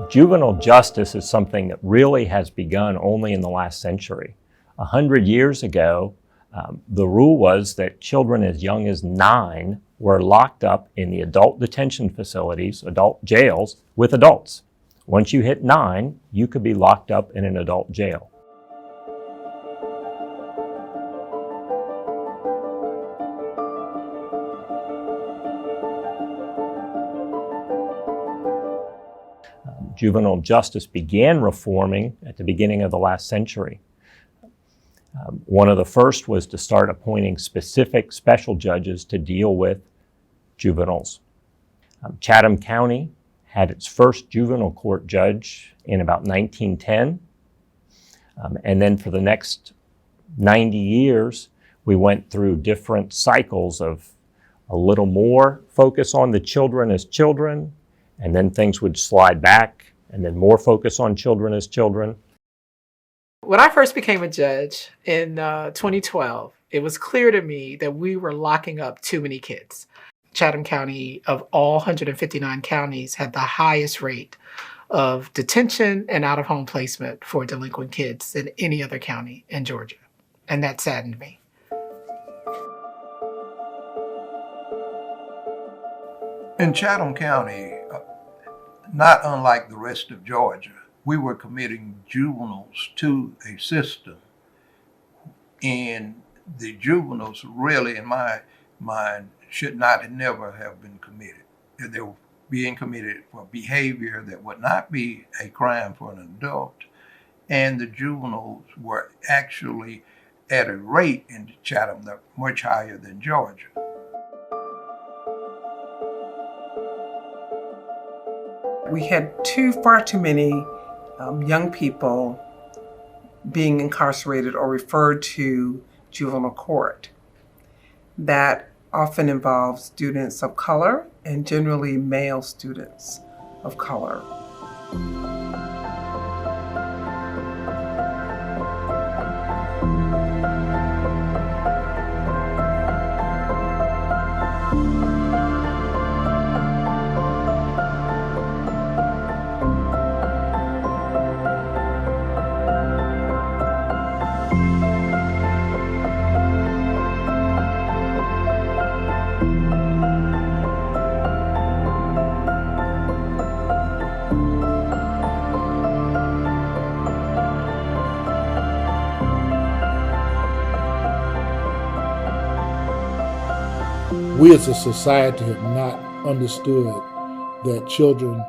Juvenile justice is something that really has begun only in the last century. 100 years ago, the rule was that children as young as 9 were locked up in the adult detention facilities, adult jails, with adults. Once you hit 9, you could be locked up in an adult jail. Juvenile justice began reforming at the beginning of the last century. One of the first was to start appointing specific special judges to deal with juveniles. Chatham County had its first juvenile court judge in about 1910. And then for the next 90 years, we went through different cycles of a little more focus on the children as children, and then things would slide back, and then more focus on children as children. When I first became a judge in 2012, it was clear to me that we were locking up too many kids. Chatham County, of all 159 counties, had the highest rate of detention and out-of-home placement for delinquent kids than any other county in Georgia. And that saddened me. In Chatham County, not unlike the rest of Georgia, we were committing juveniles to a system. And the juveniles really, in my mind, should not and never have been committed. They were being committed for behavior that would not be a crime for an adult. And the juveniles were actually at a rate in Chatham that much higher than Georgia. We had far too many young people being incarcerated or referred to juvenile court. That often involves students of color and generally male students of color. We as a society have not understood that children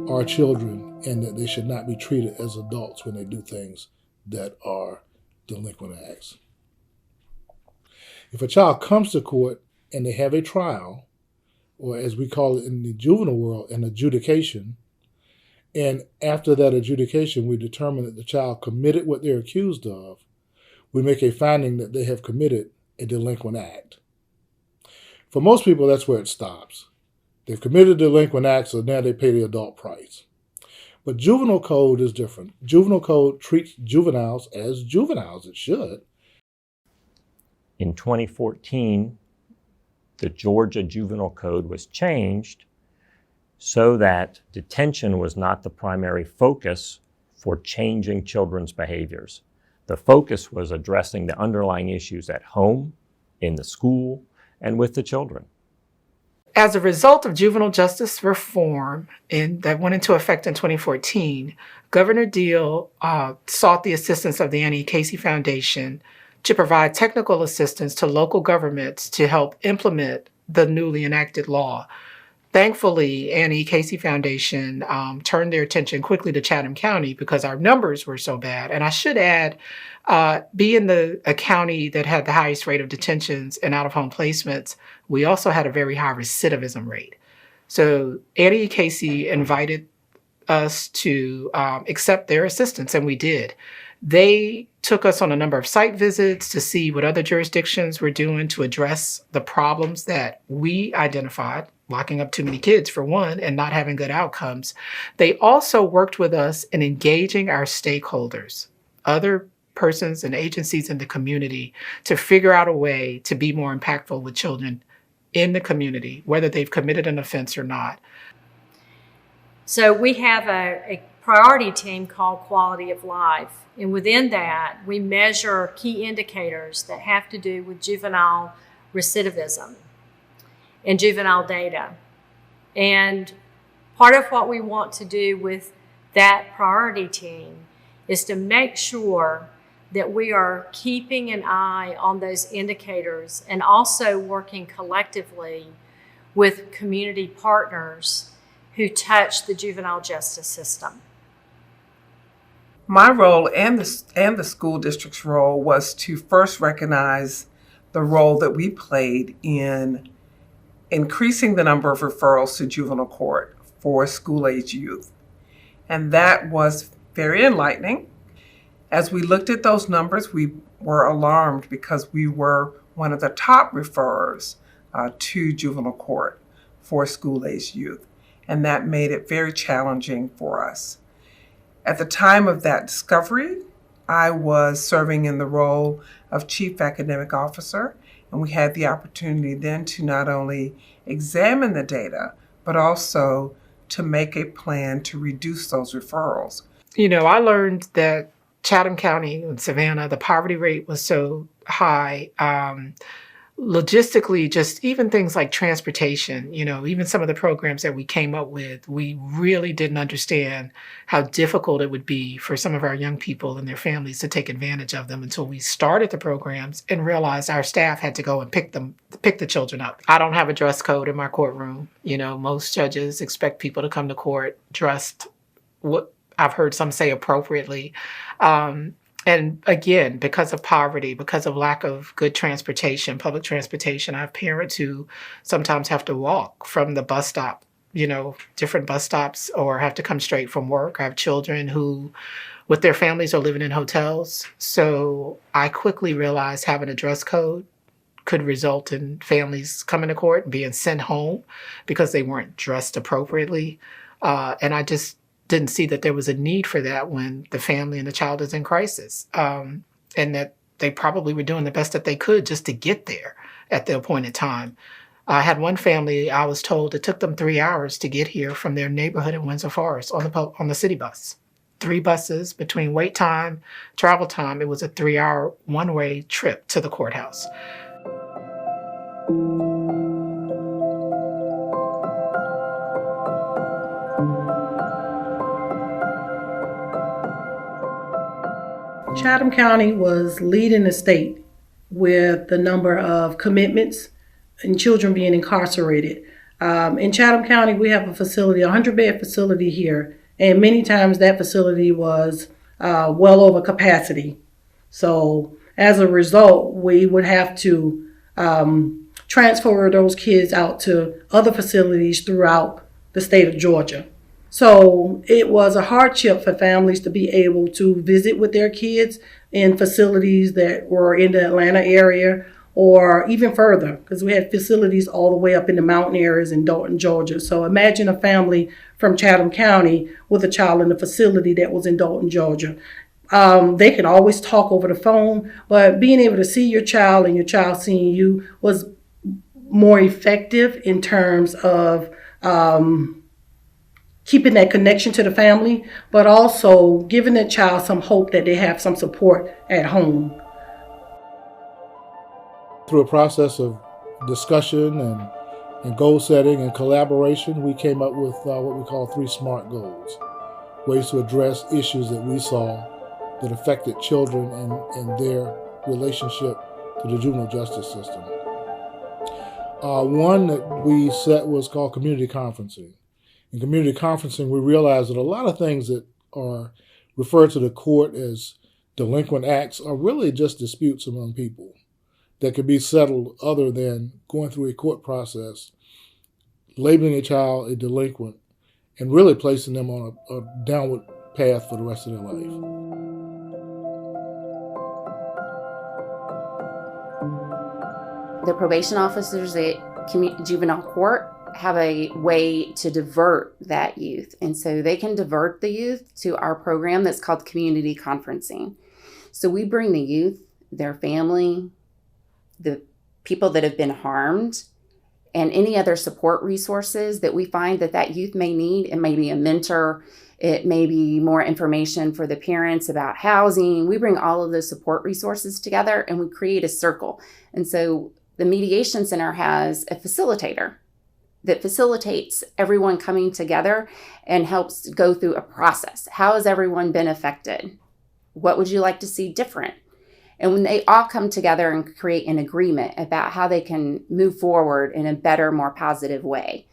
are children and that they should not be treated as adults when they do things that are delinquent acts. If a child comes to court and they have a trial, or as we call it in the juvenile world, an adjudication, and after that adjudication we determine that the child committed what they're accused of, we make a finding that they have committed a delinquent act. For most people, that's where it stops. They've committed a delinquent act, so now they pay the adult price. But juvenile code is different. Juvenile code treats juveniles as juveniles. It should. In 2014, the Georgia Juvenile Code was changed so that detention was not the primary focus for changing children's behaviors. The focus was addressing the underlying issues at home, in the school, and with the children. As a result of juvenile justice reform that went into effect in 2014, Governor Deal sought the assistance of the Annie Casey Foundation to provide technical assistance to local governments to help implement the newly enacted law. Thankfully, Annie Casey Foundation turned their attention quickly to Chatham County because our numbers were so bad. And I should add, being a county that had the highest rate of detentions and out-of-home placements, we also had a very high recidivism rate. So Annie Casey invited us to accept their assistance, and we did. They took us on a number of site visits to see what other jurisdictions were doing to address the problems that we identified, locking up too many kids for one, and not having good outcomes. They also worked with us in engaging our stakeholders, other persons and agencies in the community, to figure out a way to be more impactful with children in the community, whether they've committed an offense or not. So we have a priority team called Quality of Life. And within that, we measure key indicators that have to do with juvenile recidivism and juvenile data. And part of what we want to do with that priority team is to make sure that we are keeping an eye on those indicators and also working collectively with community partners who touch the juvenile justice system. My role and the school district's role was to first recognize the role that we played in increasing the number of referrals to juvenile court for school-age youth. And that was very enlightening. As we looked at those numbers, we were alarmed because we were one of the top referrers to juvenile court for school-age youth. And that made it very challenging for us. At the time of that discovery, I was serving in the role of Chief Academic Officer, and we had the opportunity then to not only examine the data, but also to make a plan to reduce those referrals. You know, I learned that Chatham County and Savannah, the poverty rate was so high. Logistically, just even things like transportation, you know, even some of the programs that we came up with, we really didn't understand how difficult it would be for some of our young people and their families to take advantage of them until we started the programs and realized our staff had to go and pick the children up. I don't have a dress code in my courtroom. You know, most judges expect people to come to court dressed, what I've heard some say, appropriately. And again, because of poverty, because of lack of good transportation, public transportation, I have parents who sometimes have to walk from the bus stop, you know, different bus stops, or have to come straight from work. I have children who, with their families, are living in hotels. So I quickly realized having a dress code could result in families coming to court and being sent home because they weren't dressed appropriately. And I just didn't see that there was a need for that when the family and the child is in crisis, and that they probably were doing the best that they could just to get there at the appointed time. I had one family, I was told it took them 3 hours to get here from their neighborhood in Windsor Forest on the city bus. 3 buses between wait time, travel time. It was a 3-hour one-way trip to the courthouse. Chatham County was leading the state with the number of commitments and children being incarcerated. In Chatham County, we have a facility, a 100-bed facility here, and many times that facility was well over capacity. So as a result, we would have to transfer those kids out to other facilities throughout the state of Georgia. So it was a hardship for families to be able to visit with their kids in facilities that were in the Atlanta area or even further, because we had facilities all the way up in the mountain areas in Dalton, Georgia. So imagine a family from Chatham County with a child in a facility that was in Dalton, Georgia. They can always talk over the phone, but being able to see your child and your child seeing you was more effective in terms of keeping that connection to the family, but also giving the child some hope that they have some support at home. Through a process of discussion and goal setting and collaboration, we came up with what we call 3 SMART goals, ways to address issues that we saw that affected children and their relationship to the juvenile justice system. One that we set was called community conferencing. In community conferencing, we realized that a lot of things that are referred to the court as delinquent acts are really just disputes among people that could be settled other than going through a court process, labeling a child a delinquent, and really placing them on a downward path for the rest of their life. The probation officers at juvenile court have a way to divert that youth. And so they can divert the youth to our program that's called community conferencing. So we bring the youth, their family, the people that have been harmed, and any other support resources that we find that youth may need. It may be a mentor, it may be more information for the parents about housing. We bring all of those support resources together and we create a circle. And so the Mediation Center has a facilitator that facilitates everyone coming together and helps go through a process. How has everyone been affected? What would you like to see different? And when they all come together and create an agreement about how they can move forward in a better, more positive way.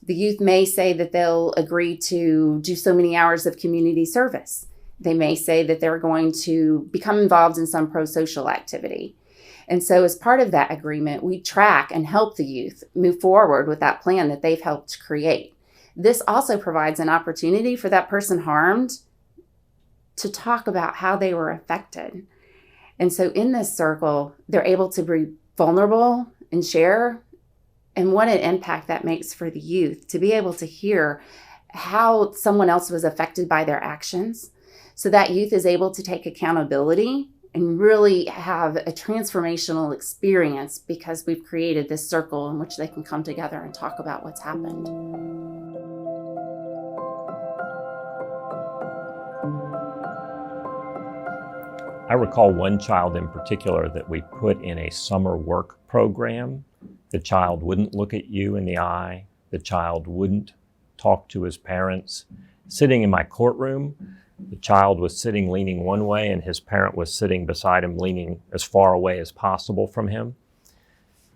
The youth may say that they'll agree to do so many hours of community service. They may say that they're going to become involved in some pro-social activity. And so as part of that agreement, we track and help the youth move forward with that plan that they've helped create. This also provides an opportunity for that person harmed to talk about how they were affected. And so in this circle, they're able to be vulnerable and share, and what an impact that makes for the youth to be able to hear how someone else was affected by their actions. So that youth is able to take accountability and really have a transformational experience because we've created this circle in which they can come together and talk about what's happened. I recall one child in particular that we put in a summer work program. The child wouldn't look at you in the eye. The child wouldn't talk to his parents. Sitting in my courtroom, the child was sitting leaning one way and his parent was sitting beside him leaning as far away as possible from him.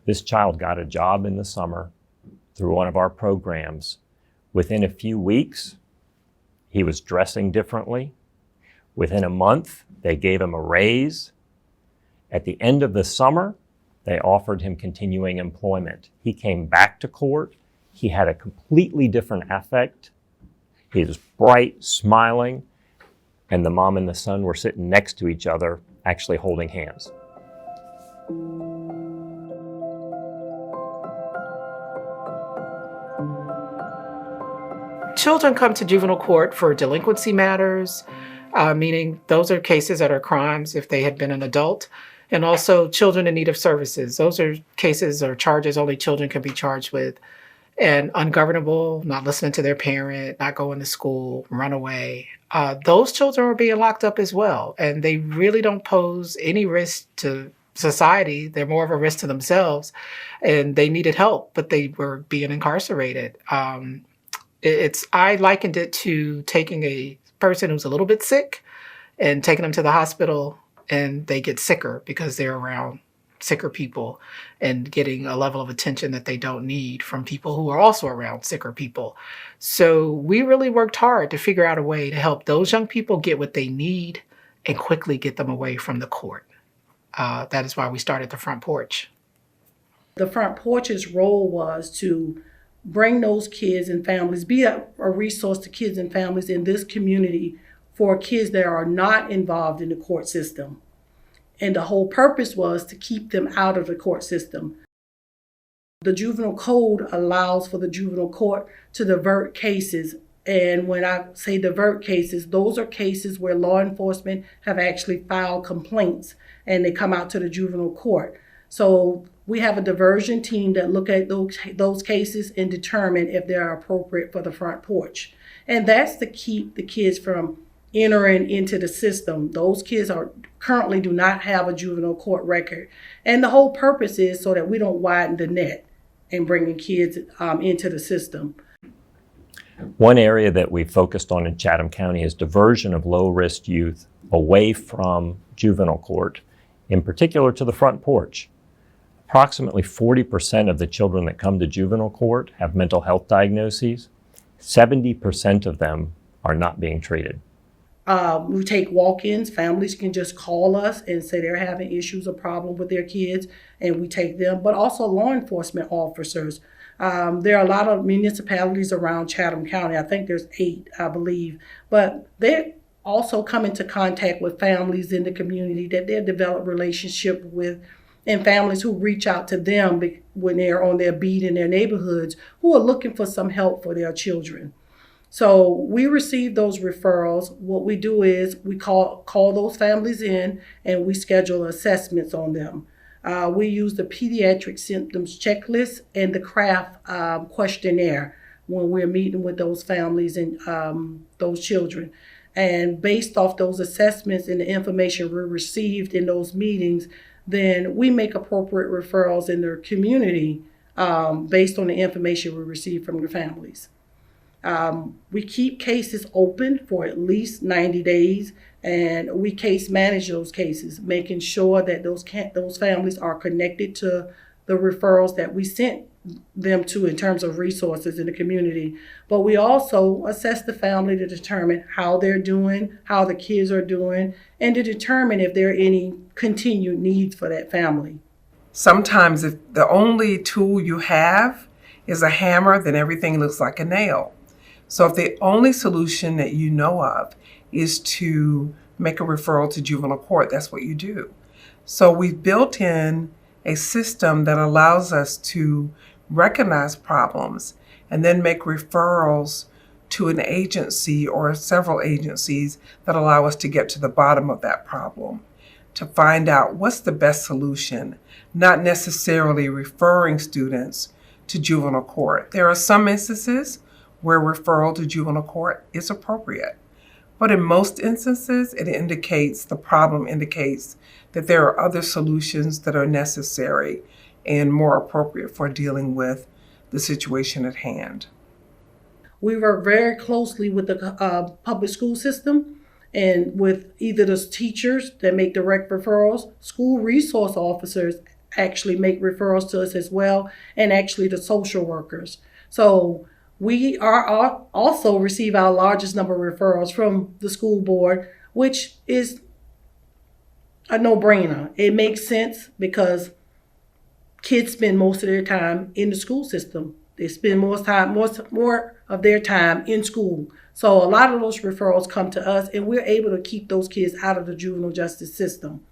This child got a job in the summer through one of our programs. Within a few weeks, he was dressing differently. Within a month, they gave him a raise. At the end of the summer, they offered him continuing employment. He came back to court. He had a completely different affect. He was bright, smiling, and the mom and the son were sitting next to each other, actually holding hands. Children come to juvenile court for delinquency matters, meaning those are cases that are crimes if they had been an adult, and also children in need of services. Those are cases or charges only children can be charged with. And ungovernable, not listening to their parent, not going to school, run away. Those children are being locked up as well. And they really don't pose any risk to society. They're more of a risk to themselves. And they needed help, but they were being incarcerated. I likened it to taking a person who's a little bit sick and taking them to the hospital, and they get sicker because they're around sicker people and getting a level of attention that they don't need from people who are also around sicker people. So we really worked hard to figure out a way to help those young people get what they need and quickly get them away from the court. That is why we started the Front Porch. The Front Porch's role was to bring those kids and families, be a resource to kids and families in this community for kids that are not involved in the court system. And the whole purpose was to keep them out of the court system. The juvenile code allows for the juvenile court to divert cases. And when I say divert cases, those are cases where law enforcement have actually filed complaints and they come out to the juvenile court. So we have a diversion team that look at those cases and determine if they're appropriate for the Front Porch. And that's to keep the kids from entering into the system. Those kids currently do not have a juvenile court record. And the whole purpose is so that we don't widen the net in bringing kids into the system. One area that we focused on in Chatham County is diversion of low-risk youth away from juvenile court, in particular to the Front Porch. Approximately 40% of the children that come to juvenile court have mental health diagnoses. 70% of them are not being treated. We take walk-ins. Families can just call us and say they're having issues or problems with their kids, and we take them. But also law enforcement officers. There are a lot of municipalities around Chatham County. I think there's 8, I believe. But they also come into contact with families in the community that they develop relationship with, and families who reach out to them when they're on their beat in their neighborhoods who are looking for some help for their children. So we receive those referrals. What we do is we call those families in and we schedule assessments on them. We use the pediatric symptoms checklist and the CRAFT questionnaire when we're meeting with those families and those children. And based off those assessments and the information we received in those meetings, then we make appropriate referrals in their community based on the information we receive from the families. We keep cases open for at least 90 days, and we case manage those cases, making sure that those families are connected to the referrals that we sent them to in terms of resources in the community. But we also assess the family to determine how they're doing, how the kids are doing, and to determine if there are any continued needs for that family. Sometimes if the only tool you have is a hammer, then everything looks like a nail. So if the only solution that you know of is to make a referral to juvenile court, that's what you do. So we've built in a system that allows us to recognize problems and then make referrals to an agency or several agencies that allow us to get to the bottom of that problem, to find out what's the best solution, not necessarily referring students to juvenile court. There are some instances where referral to juvenile court is appropriate, but in most instances, the problem indicates that there are other solutions that are necessary and more appropriate for dealing with the situation at hand. We work very closely with the public school system and with either the teachers that make direct referrals, school resource officers actually make referrals to us as well, and actually the social workers. So we are also receive our largest number of referrals from the school board, which is a no-brainer. It makes sense because kids spend most of their time in the school system. They spend more of their time in school. So a lot of those referrals come to us, and we're able to keep those kids out of the juvenile justice system.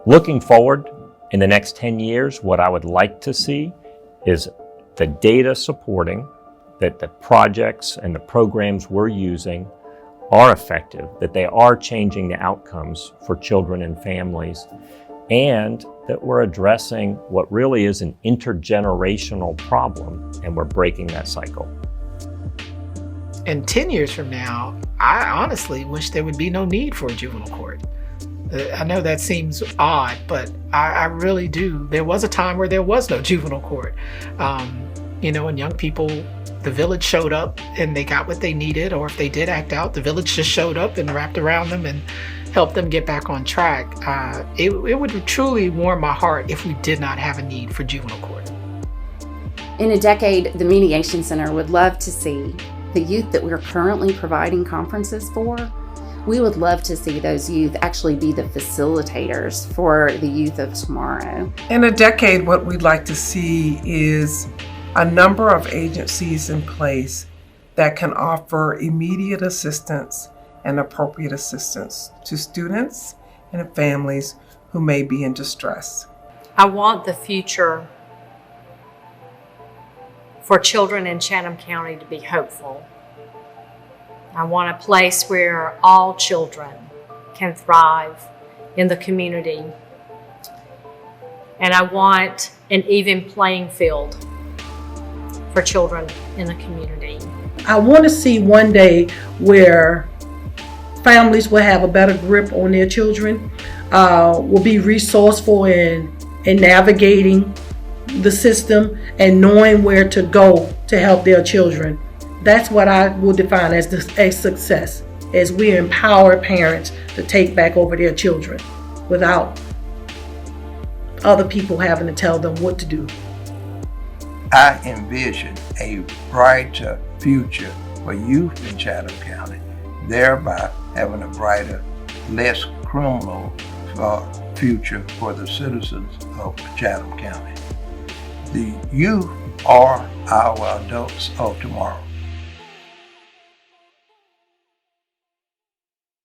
Looking forward in the next 10 years, what I would like to see is the data supporting that the projects and the programs we're using are effective, that they are changing the outcomes for children and families, and that we're addressing what really is an intergenerational problem, and we're breaking that cycle. And 10 years from now, I honestly wish there would be no need for a juvenile court. I know that seems odd, but I really do. There was a time where there was no juvenile court. And young people, the village showed up and they got what they needed, or if they did act out, the village just showed up and wrapped around them and helped them get back on track. It would truly warm my heart if we did not have a need for juvenile court. In a decade, the Mediation Center would love to see the youth that we're currently providing conferences for. We would love to see those youth actually be the facilitators for the youth of tomorrow. In a decade, what we'd like to see is a number of agencies in place that can offer immediate assistance and appropriate assistance to students and families who may be in distress. I want the future for children in Chatham County to be hopeful. I want a place where all children can thrive in the community. And I want an even playing field for children in the community. I want to see one day where families will have a better grip on their children, will be resourceful in navigating the system and knowing where to go to help their children. That's what I will define as success, as we empower parents to take back over their children without other people having to tell them what to do. I envision a brighter future for youth in Chatham County, thereby having a brighter, less criminal future for the citizens of Chatham County. The youth are our adults of tomorrow.